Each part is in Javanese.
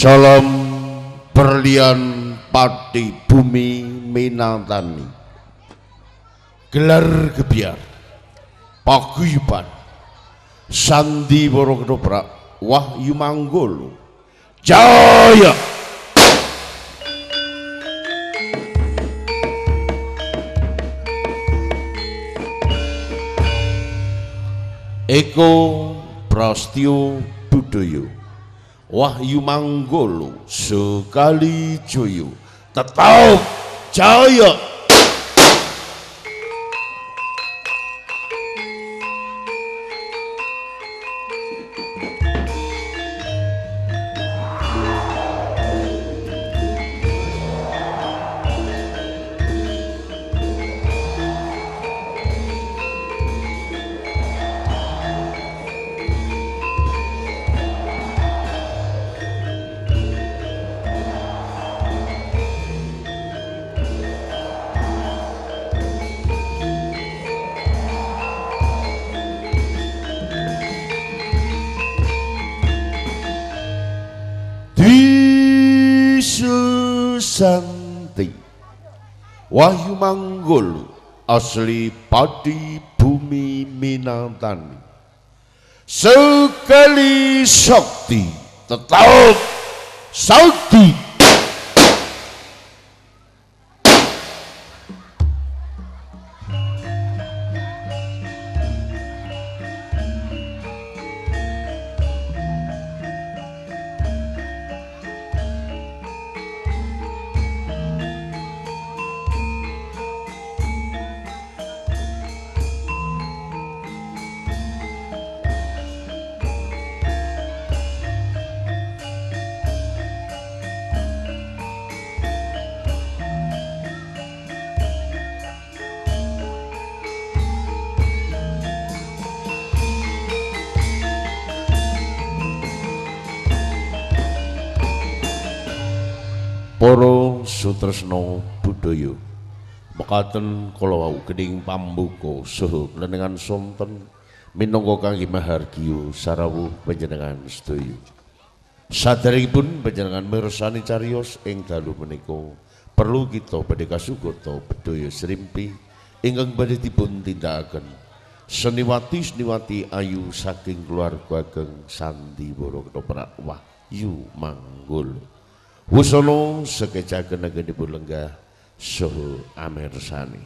Salam berlian pati bumi minantani, gelar gebiar paguyuban sandi wara ketoprak wahyu manggolo jaya. Eko Prastyo Budoyo Wahyu Manggolo sekali joyo tetap jaya. Santi Wahyu Manggolo asli padi bumi minantani, sekali sakti tetap sakti. Para sutresna budaya mekaten kala wau gening pambuka saha lenengan sonten minangka kangge mahargya sarawuh panjenengan sedaya. Saderengipun panjenengan mirsani cariyos ing dalu menika perlu kita badhe kasugata bedhaya srimpi ingkang badhe dipun tindakaken seniwati-seniwati ayu saking keluarga ageng sandiwara ketoprak Wahyu Manggolo. Wusana sekecaken anggenipun lenggah saha amirsani.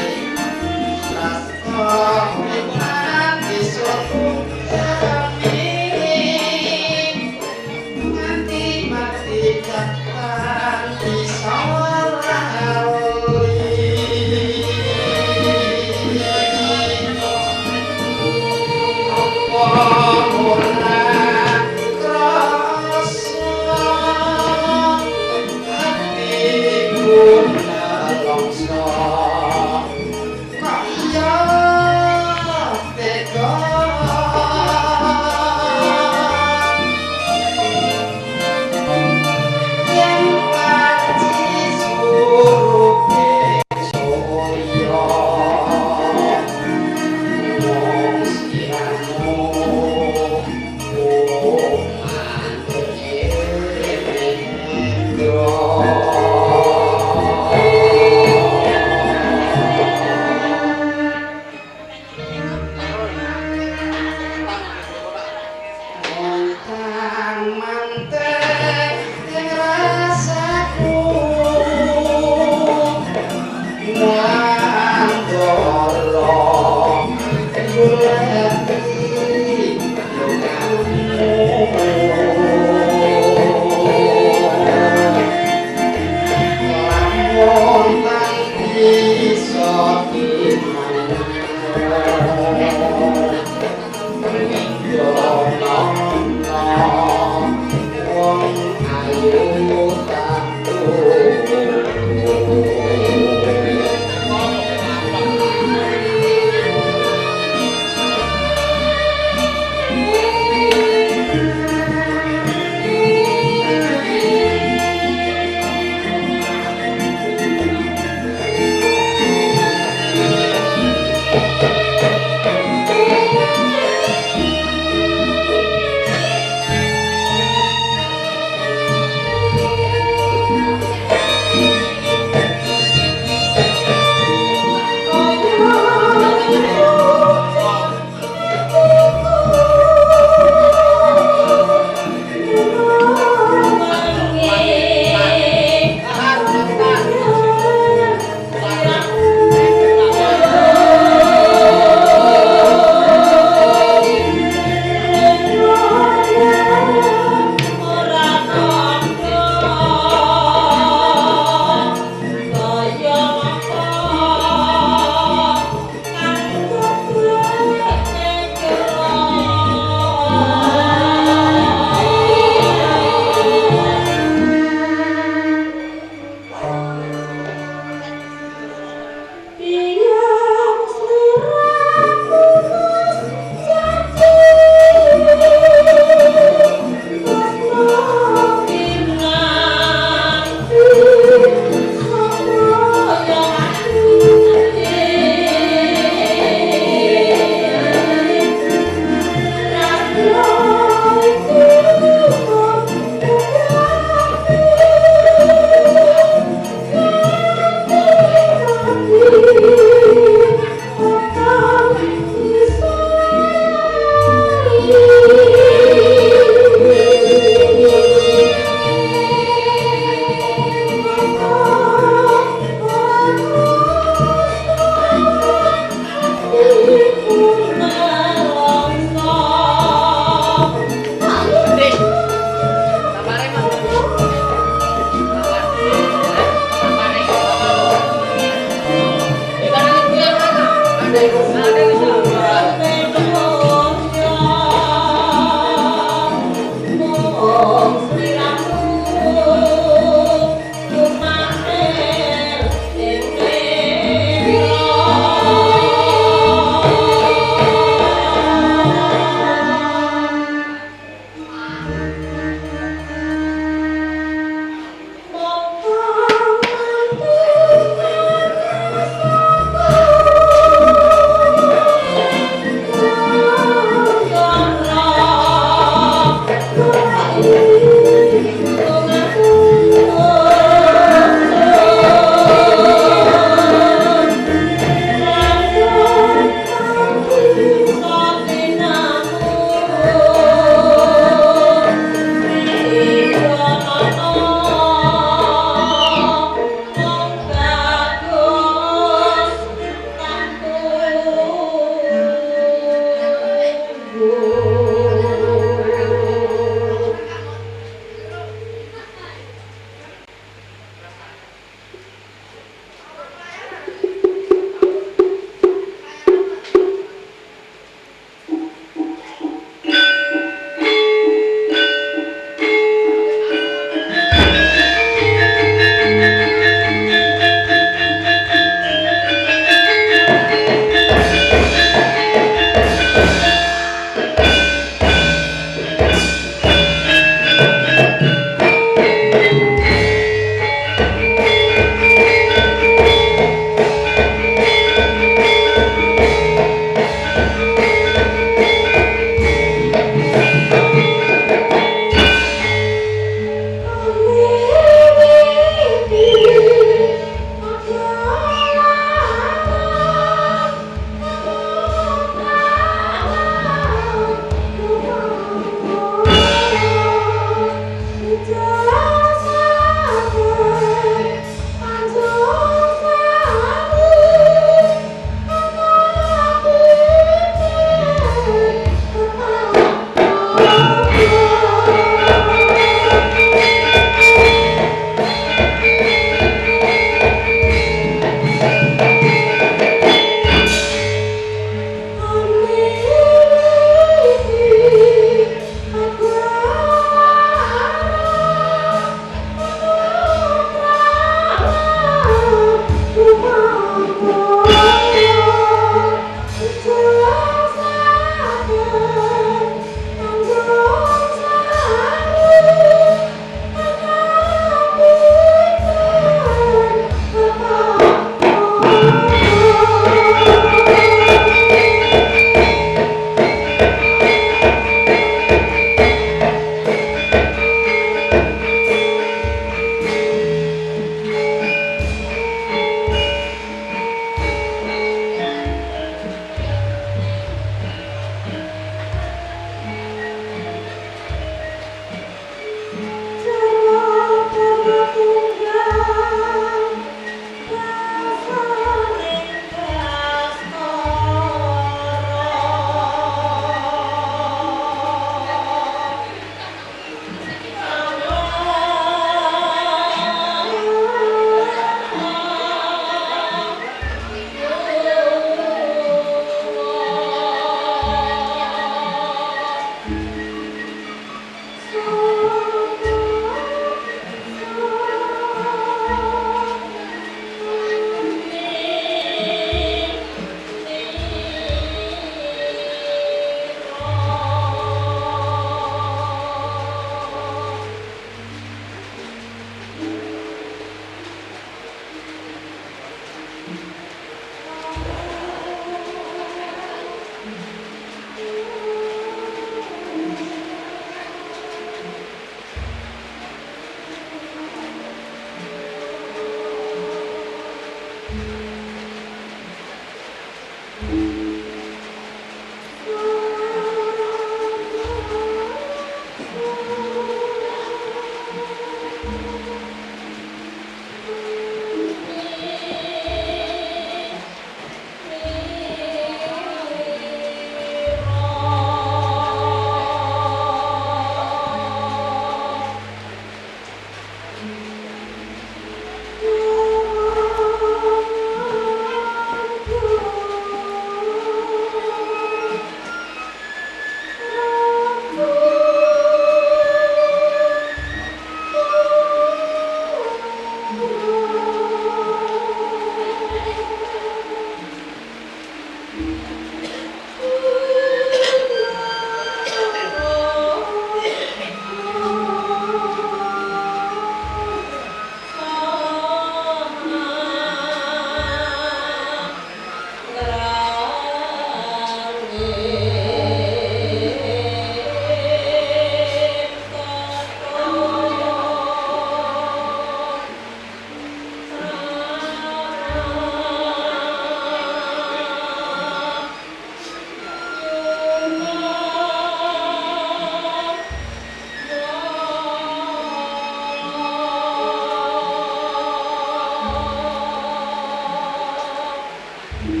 Atur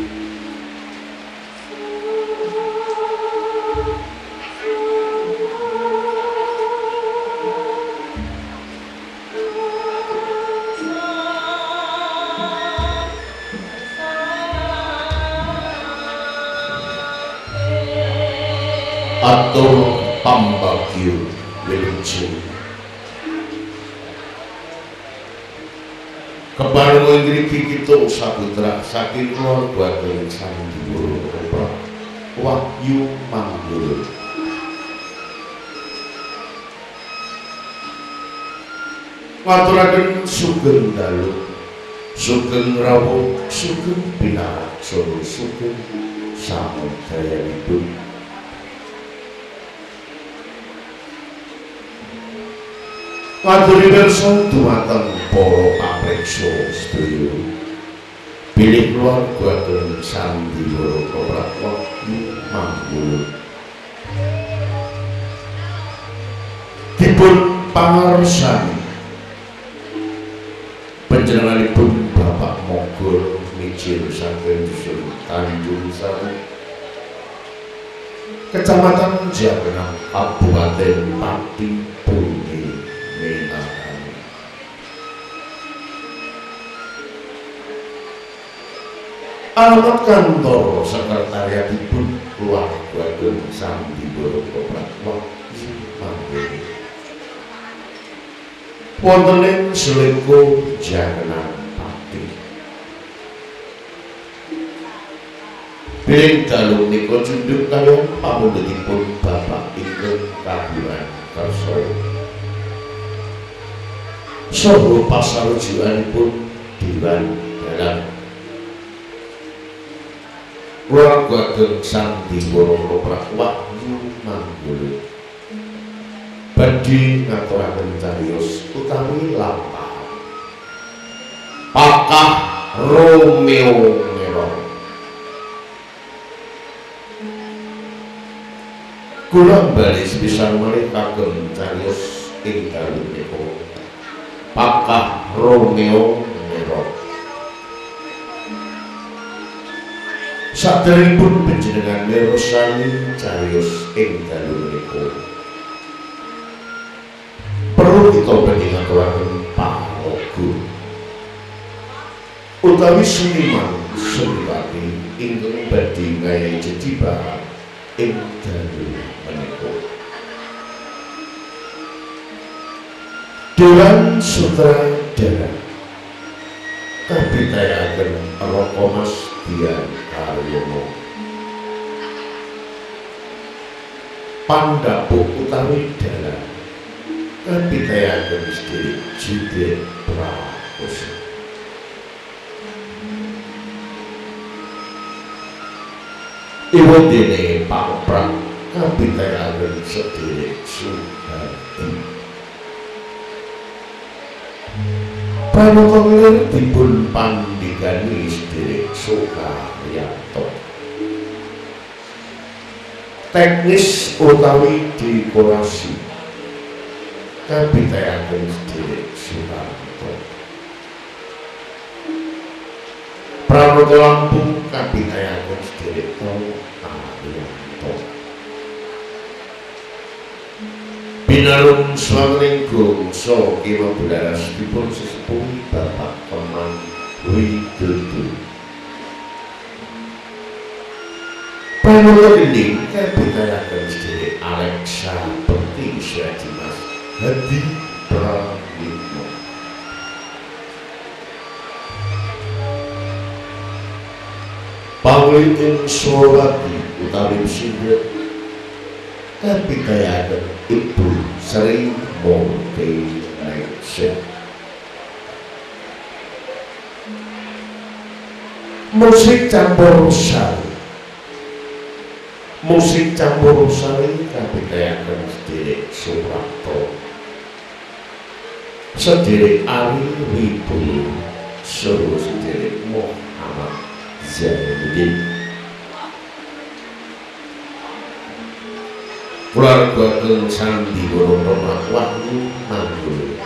pambagyo wilujeng kepareng ngriki kita saputra saking keluarga Sandiwara Wahyu Manggul ngaturaken sugeng dalu sugeng rawuh sugeng pinaraksa sugeng samudayanipun Ngaturi pirsa dumateng para pamriksa sedaya bilih keluarga Sandiwara Wahyu Manggul dipun pangarsani panjenenganipun Bapak Mogol mijil saking dusun Tanjung Sari Kecamatan Jabenang Kabupaten Pati Bumi alamat kantor sekretariatipun keluarga Sandiwara Wahyu Manggul wonten ing Seleko Jagenang Pati bilih dalu menika cundhuk kaliyan pamundhutipun Bapak ingkang kagungan karsa saha pasarujukanipun Dewan Dalang keluarga Sandiwara Wahyu Manggul badhe ngaturaken cariyos utawi lampahan Pakah Romeo Merong kula bali sepisan malih kagem cariyos ing dalu menika Pakah Romeo Merong saderengipun panjenengan mirsani cariyos ing dalu menika perlu kita badhe ngaturaken pangaraga utawi seniman seniwati ingkang badhe ngayahi jejibah ing dalu menika Dewan Sutradara kabitayaken Raka Mas Dian Karyono Pandhapuk utawi dalang kabitayaken sedherek Judit Prakoso Iwondene pangprang kabitayaken sedherek Suhardi Pranata dipun pandhigani sedherek Soekaryanto teknis utawi dekorasi kabitayaken sedherek Soekaryanto pranata lampu kabitayaken sedherek Ariyanto Binarung Swangling so Kima Bularas dipun sesepuhi Bapak Peman Widodo pranata gending kabitayaken sedherek Alexa Bekti Syadimas Hadi Pramitno Pawlitin Solati utawi sindet kabitayaken Ibu Sri Mulyani Ningsih musik campursari kabitayaken sedherek Suprapto sedherek Ari Wibowo saha sedherek Muhammad Zainuddin keluarga Sandiwara Wahyu Manggul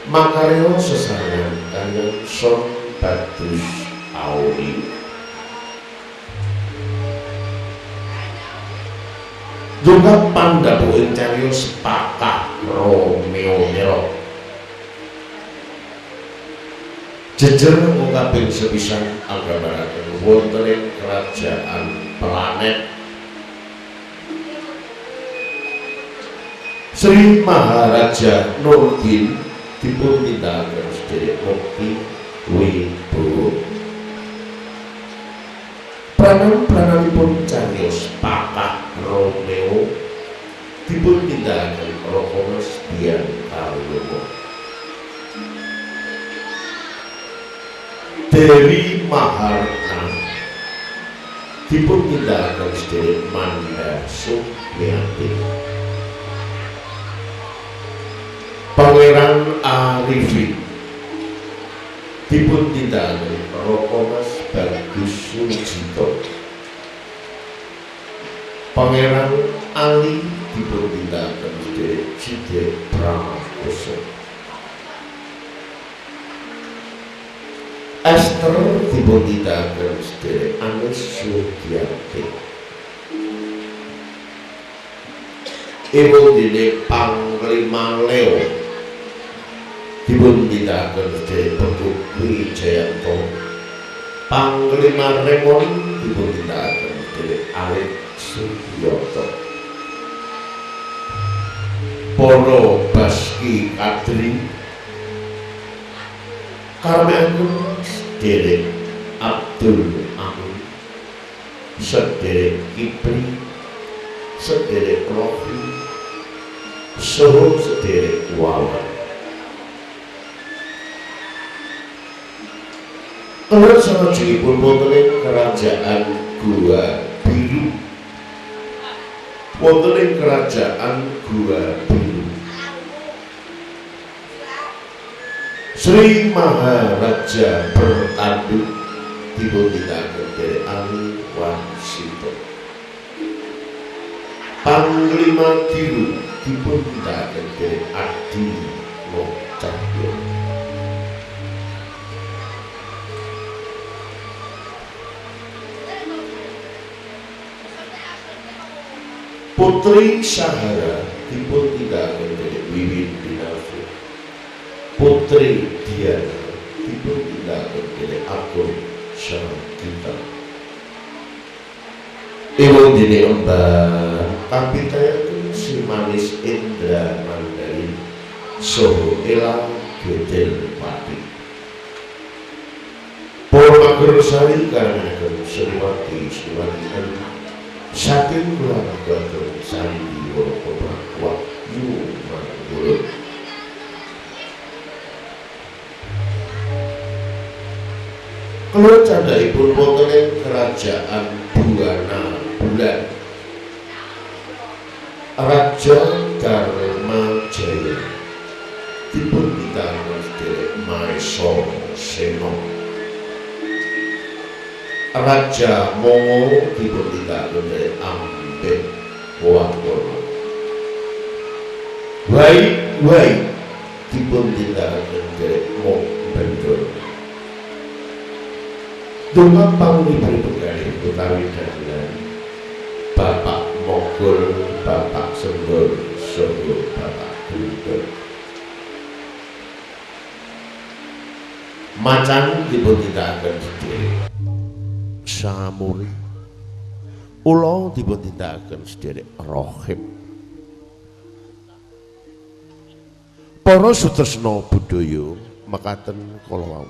makarya sesarengan kaliyan Son Badrus Auri Dungap pandapu ing cariyos Pakah Romeo Nero. Jejer ngungkaping sepisan anggambaraken wonten ing kerajaan planet Sri Maharaja Nurdin dipun tindakaken sedherek Mukti Wibowo. Pranan-prananipun cariyos Pakah Romeo dipun tindakaken Rokomas Dian Karyono. Dewi Maharna dipun tindakaken sedherek Manda Sumiati. Pangeran Arifin dipun tindakaken Rokomas Bagus Sujito. Pangeran Ali dipun tindakaken sedherek Cidek Prakoso. Esther dipun tindakaken sedherek Anis Sugiarti. Ibu dene Panglima Leo dipun tindakaken sedherek Peguk Wijayanto. Panglima Remon dipun tindakaken sedherek Alit Sugiyoto. Para Baski Kadri karmeaken sedherek Abdul Amin, sedherek Kipri, sedherek Rofi, saha sedherek Wawan. Kula salajengipun wonten ing kerajaan Gua Biru. Wonten ing kerajaan Gua Biru Sri Maharaja Bertandu dipun tindakaken derek Ali Wansito. Panglima Diru dipun tindakaken derek Adi Mocahyo. Putri Sahara dipun tindakaken derek Wiwin Binafu. Putri Diana dipun tindakaken derek Agung Syargita. Ibu dene Emban kapitayaken si manis Indra Mandarin saha Ela Gedel Pati. Para Magersari karenaken Sriwati saking keluarga Sandi Wahyu Manggolo. Kula candhaipun wonten ing kerajaan Buana Bulan. Raja Dharma Jaya dipun tindakaken sedherek Maesa Sena. Raja Momo dipun tindakaken sedherek Ambek Wakono. Wai dipun tindakaken sedherek Mok Bendoro. Donga panglipuri penggalih utawi dagelan Bapak Mogol, Bapak Sembur, saha Bapak Guntur. Macan dipun tindakaken sedherek Samuri. Ula dipun tindakaken sedherek Rohib. Para sutresna budaya mekaten kala wau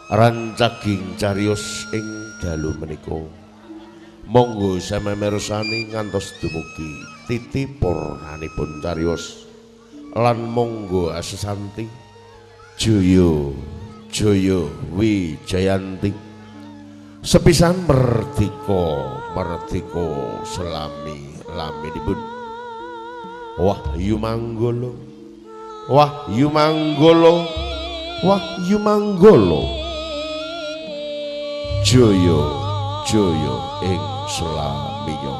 rancaging cariyos ing dalu menika monggo samemersani ngantos dumugi titi purnanipun cariyos lan monggo asesanti Jaya Jaya Wijayanti sepisan merdika selami laminipun. Wahyu Manggala, Wahyu Manggala, Wahyu Manggala, Jaya Jaya ing slamiya.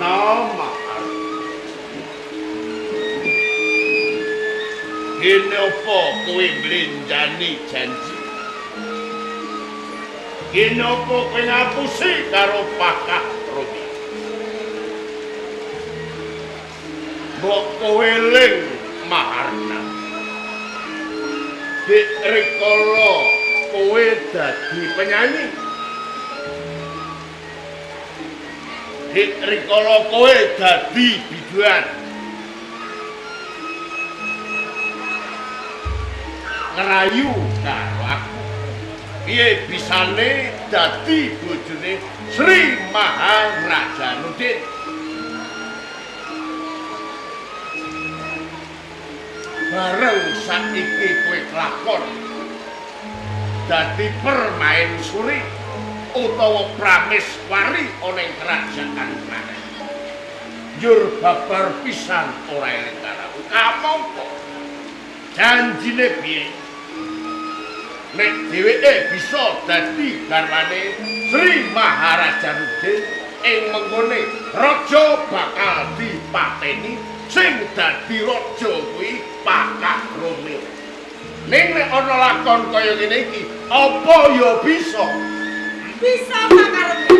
nama. Kene apa kowe blenjani janji? Kene apa kowe ngapusi karo Pakah Romi? Mbok kowe eling Maharna. Dik rikala kowe dadi penyanyi. Dik rikala kowe dadi biduan. Ngerayu karo aku. Piye bisane dadi bojone Sri Maharajanuddin? Bareng saiki kowe kelakon dadi permaisuri utawa prameswari ana ing kerajaan maneh. Njur babar pisan ora eling karo kamangka. Janjine piye? Nek dheweke bisa dadi garwane Sri Maharajanuddin ing menggone raja bakal dipateni sing dadi raja kuwi Pakah Romi. Ning nek ana lakon kaya ngene iki, apa ya bisa? Bisa Pakah Romi.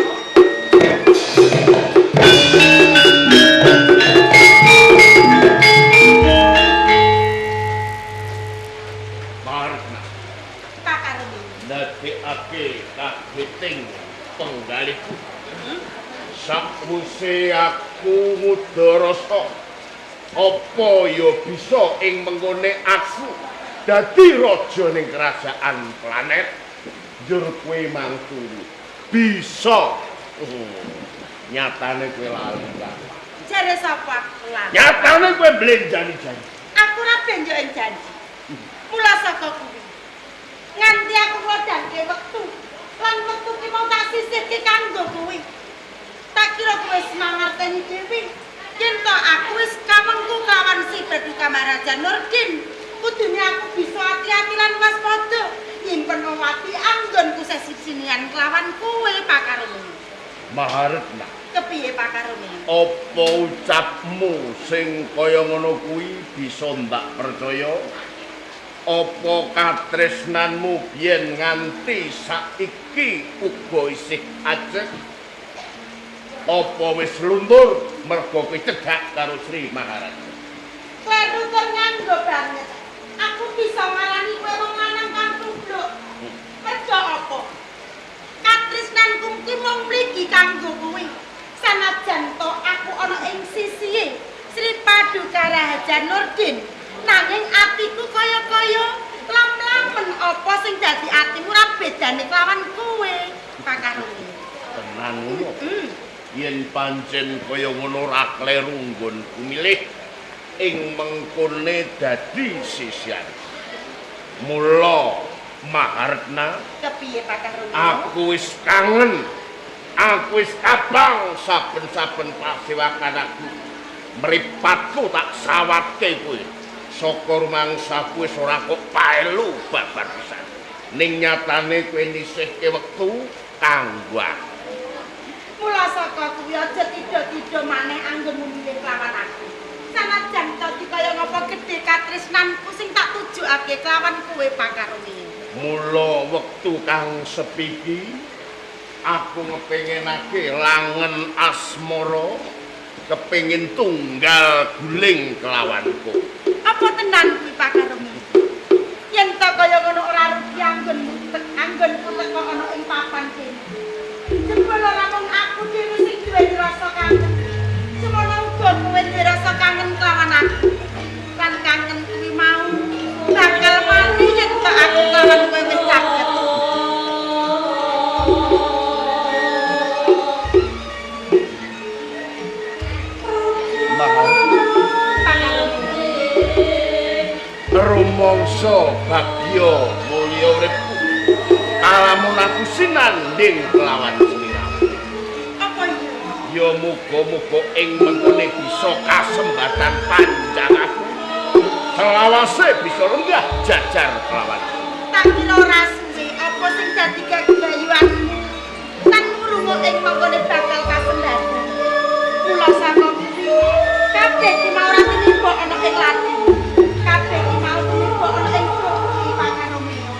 Ndadekake kageting penggaliku. Sakwise aku ngudarasa apa ya bisa ing menggone aku dadi raja ning kerajaan planet. Njur kowe mangturu bisa. Nyatane kowe lali kan. Jare sapa aku lali? Nyatane kowe blenjani janji. Aku ora benjok ing janji. Mula saka kuwi nganti aku ngodhanke wektu lan wektu ki mau tak sisihke kanggo kuwi. Tak kira kowe wis mangerteni dhewe yen to aku wis kamengku kawan si dadi Kamarajanuddin. Kudune aku bisa ati-ati lan waspada nyimpen wati anggonku sesisinian kelawan kowe Pakah Romi. Maharetna. Kepiye Pakah Romi? Apa ucapmu sing kaya ngono kuwi bisa ndak percaya? Apa katresnanmu biyen nganti saiki uga isih ajeg? Apa wis luntur mergo kowe cedhak karo Sri Maharaja? Kowe luntur nganggo banget. Aku bisa ngarani kowe wong lanang kang tubluk. Mergo apa? Katresnanku ki mung mligi kanggo kowe. Sanajan to aku ana ing sisihe Sri Paduka Rajanuddin. Nanging atiku kaya-kaya lam-lamen apa sing dadi atimu ora bedane kelawan kowe, Pakah Romi. Tenan ngono. Yen pancen kaya ngono ora kleru nggonku milih ing mengkone dadi sisian. Mula Maharetna, kepiye Pakah Romi? aku wis kangen. Aku wis kabang saben-saben pasewakan aku. Mripatku tak sawatke kowe. Saka rumangsaku wis ora kok paelu babar pisan. Ning nyatane kowe nisihke wektu kanggo aku. Mula saka kuwi aja tido-tido maneh anggonmu milih kelawan aku. Sanajan to dikaya ngapa gedhe katresnanku sing tak tujukake kelawan kowe Pakah Romi. Mula wektu kang sepiki aku ngepengenake langen asmara kepengin tunggal guling kelawanku. Apa tenan kuwi Pakah Romi? Yen to kaya ngono ora rugi anggonku teko ana ing papan kene. Jebul ora mung aku dhewe sing duwe rasa kangen. Semono uga kowe duwe rasa kangen kelawan aku. Lan kangen kuwi mau bakal mati yen to aku kelawan kowe wis caket. Rumangsa bagya mulya uripku kalamun aku sinanding kelawan sliramu. Apa iya? Ya muga-muga ing mengkene bisa kasembatan panjang aku selawase bisa lenggah jajar kelawan. Tak kira ora suwe apa sing dadi kegayuanmu lan krungu ing mengkene bakal kasembatan. Mula kabeh ki mau ora tinimbok ana ing lati. Kabeh ki mau tinimbok ana ing bukti panganomiyo.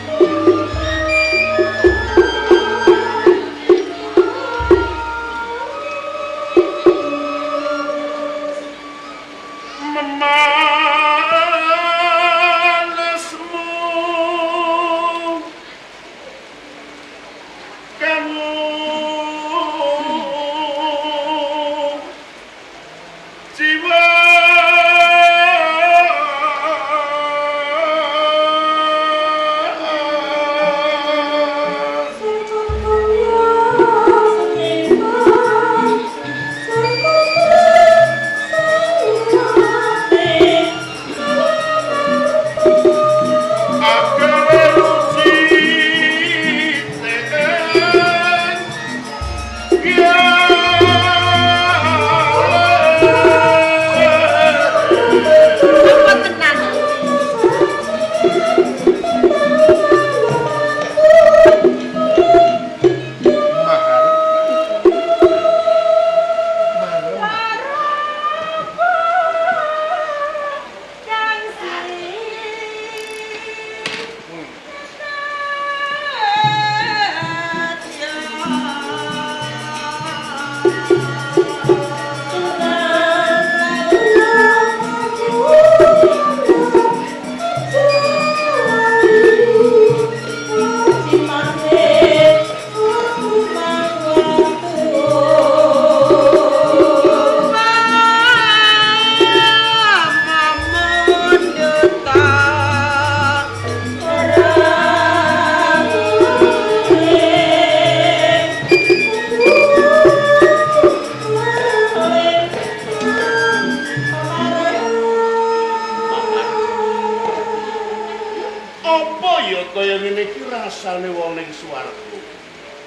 rasane wong ning swarga.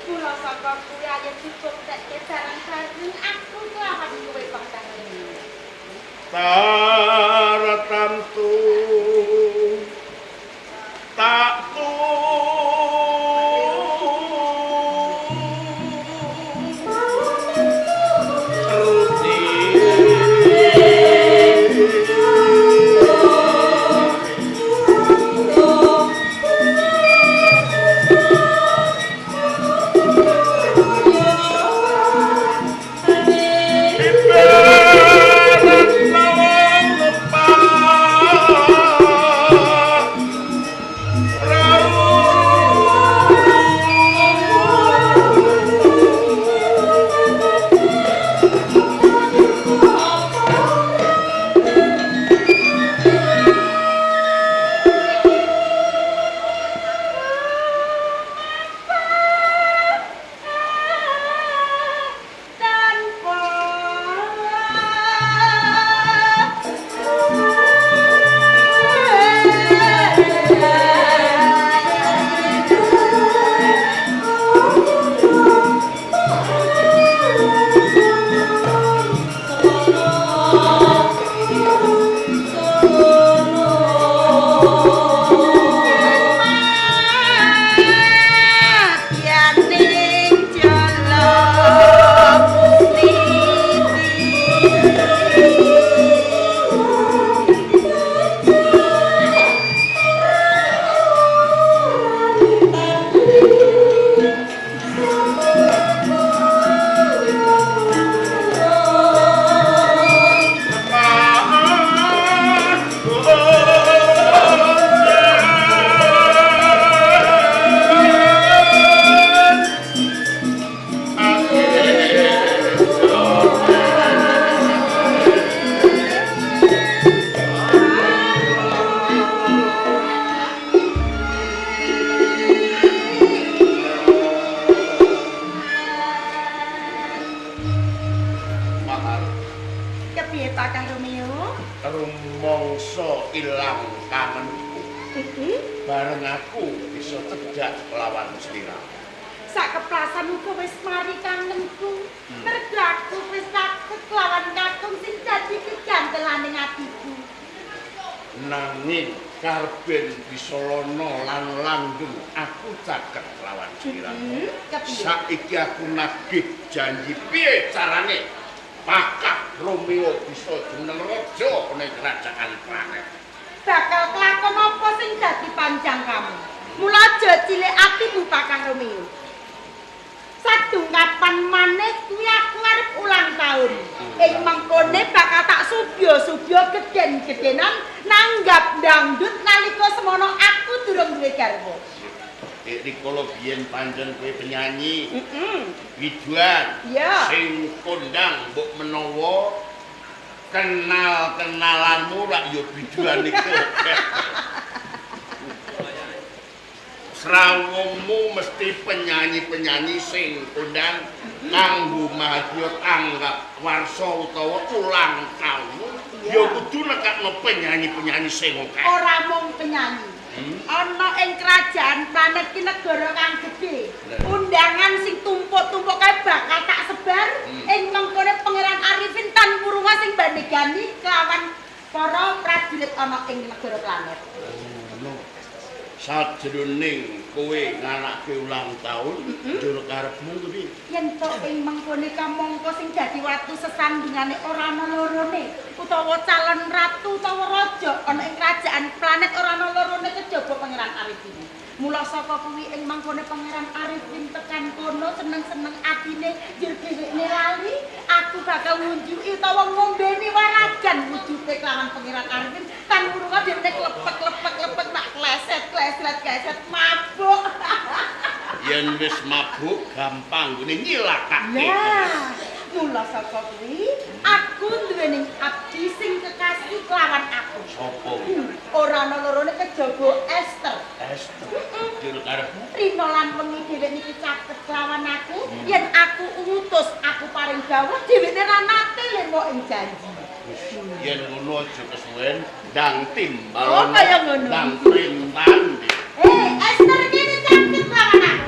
Kula saka kuwi ayo dibuktekke bareng-bareng aku kelawan kowe pangkane. Taratamtu tak rumangsa ilang kangenku. Bareng aku bisa cedhak lawan sliramu. Sak keplasan uga wis mari kangenku. Merga aku wis takut lawan kakung sing dadi kegantelaning atiku. Nanging karben bisa lono lan langgeng aku caket lawan sliramu. Saiki aku nagih janji piye carane bakal Romeo bisa jumeneng raja ning kerajaan planet. Bakal kelakon apa sing dadi panjang kamu? Mula aja cilik atimu Kakang Romeo. Sadungkapan maneh kuwi aku arep ulang tahun. Ing mengkone bakal tak subya-subya gedhen-gedhenan nanggap dangdut nalika semono aku durung duwe garwa. Rikala biyen pancen kowe penyanyi. Wijuan. Iya. Sing kondang mbok menawa kenal-kenalanmu lak ya bijuan iku. Srawungmu mesti penyanyi-penyanyi sing kondang kanggo mahadya tanggap warsa utawa ulang tahun. Ya kudu nekakno penyanyi-penyanyi sing akeh. Ora mung penyanyi. Ana ing kerajaan planet ki negara kang gedhe. Undangan sing tumpuk-tumpuk kae bakal tak sebar ing mengkone Pangeran Arifin tan Purwa sing bandegani kelawan para prajurit ana ing negara planet. Sajroning kowe nganake ulang tahun, njur karepmu kuwi. Yen tok ing mengkone kamangka sing dadi watu sesandingane ora ana lorone, utawa calon ratu utawa raja ana ing kerajaan planet ora ana lorone kejaba Pangeran Arifin. Mula saka kuwi ing mangkone Pangeran Arifin tekan kono seneng-seneng atine njur dhewekne lali, aku bakal ngunjuki utawa ngombeni waragan wujude kelawan Pangeran Arifin kan urunga dhewekne klepek-lepek nak kleset mabuk. Yen wis mabuk gampang ngene nyilakake. Ya, mula saka kuwi aku duweni abdi sing kekasih kelawan aku. Sopo? Ora ana lorone kejaba Esther. Esther. Jero karepmu. Rino lan wengi dheweke niki caket kelawan aku, yen aku ngutus aku paring dawuh dheweke ra nate lemo ing janji. Yen ngono aja kesuwen ndang timbal. Oh, kaya ngono. Ndang printan. Esther kene caket kelawan aku.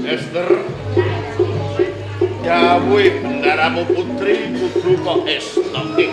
Esther, dawuhe bendaramu putri kudu kok estoke.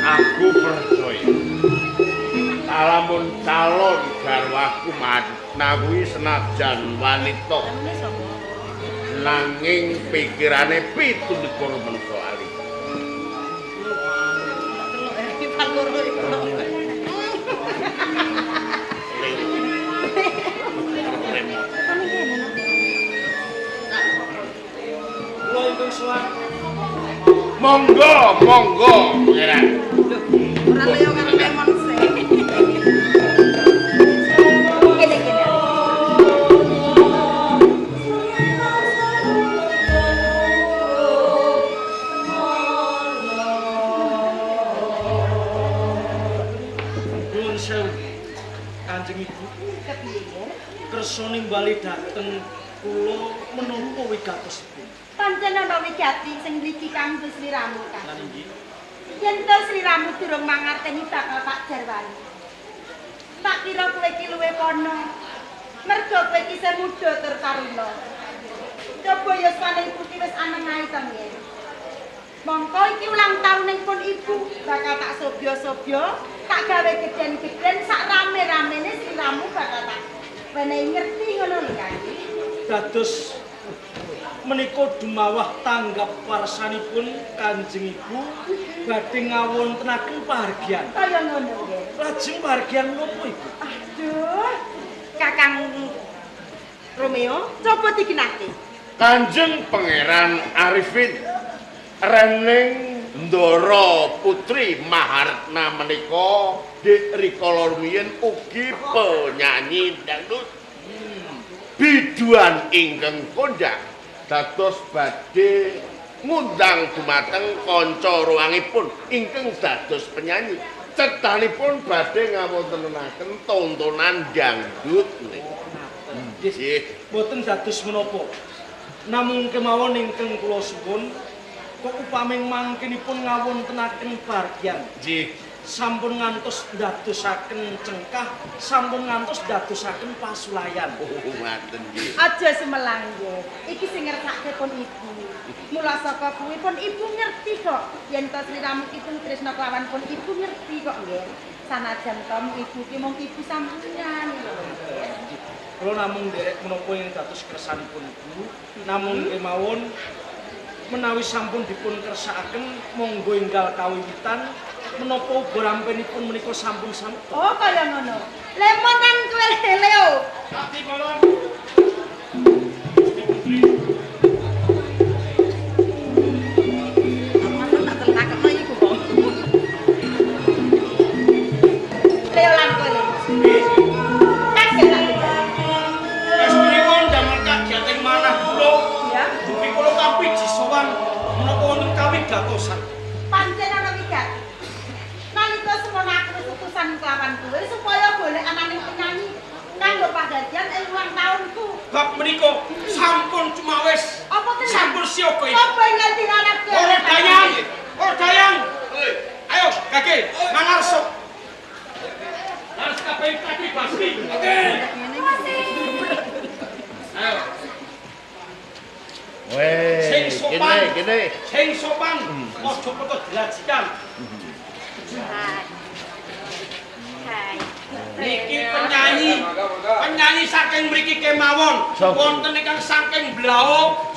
Aku percaya alamun calon garwaku Madnawi senajan wanita nanging pikirane 17 menungso ali. Monggo, monggo, Pangeran. Ora liya karo lemon sih. Kene. Nuwun sewu, Kanjeng Ibu. Kersa nimbali dhateng kula menapa wigatosipun. Pancen ana wigati sing mligi kanggo sliramu kan. Lan inggih. Yen to sliramu durung mangerteni bakal tak jarwani. Tak kira kowe iki luwih kono. Mergo kowe iki isih muda tur karuna. Coba ya saling putih wis aneng-ae to nggih. Mongko iki ulang tahun pun ibu bakal tak sobyo-sobyo, tak gawe gedhen-gedhen sak rame-ramene sliramu bakal tak wenehi ngerti ngono lho kan. Dados menika dumawah tanggap warsanipun Kanjeng Ibu badhe ngawontenaken pahargyan. Kaya ngono nggih. Lajeng pahargyan napa Ibu? Aduh, Kakang Romeo, coba dikinake. Kanjeng Pangeran Arifin rening Ndara Putri Maharetna menika Dik rikala rumiyin ugi penyanyi dangdut. Biduan ingkang kondang dados badhe ngundang dumateng kanca ruwangipun ingkang dados penyanyi. Cethanipun badhe ngawontenaken tontonan dangdut menika. Nggih, Boten dados menapa. Namung kemawon ingkang kula suwun kok upaming mangkinipun ngawontenaken bargian. nggih. Sampun ngantos ndadosaken cengkah, sampun ngantos ndadosaken pasulayan. Oh, ngaten nggih. Aja semelang nggih. Iki sing ngersake pun ibu. Mula saka kuwi pun ibu ngerti kok. Yen to sliramukipun tresna kelawan pun ibu ngerti kok nggih. Sanajan to ibu ki mung ibu sampeyan. Kula namung nderek menapa ing dados kersanipun ibu, namung kemawon menawi sampun dipun kersakaken monggo enggal kawiwitan menapa uga rampenipun menika sampun sampe. Oh, kaya ngono. Lemonan kuwi Leo. Ati kolon. Aman tak telakno iku kok. Leo lan kowe. Kasih lan. Estunipun damel kagiatan manah kula. Ya. Dupi kula kampi jisowan menapa wonten kawigatosan. Pancen ana wigat. Nalika semono aku wis utusan kelawan kowe supaya golek ananing penyanyi kanggo pagadian ing ulang tahunku. Bab menika sampun cumawis. Apa tenan? Sampun siapa iki? Apa yang ngerti anak kowe? Ora dayang. Ora dayang. Ayo, Kaki, mangarso. Harus kabeh kaki pasti. Oke. Ayo. Sing Weh, sopan. gini. Sing sopan, ojo foto dilajikan. Hai. Niki penyanyi saking mriki kemawon. Sapa? Wonten ingkang saking Blao,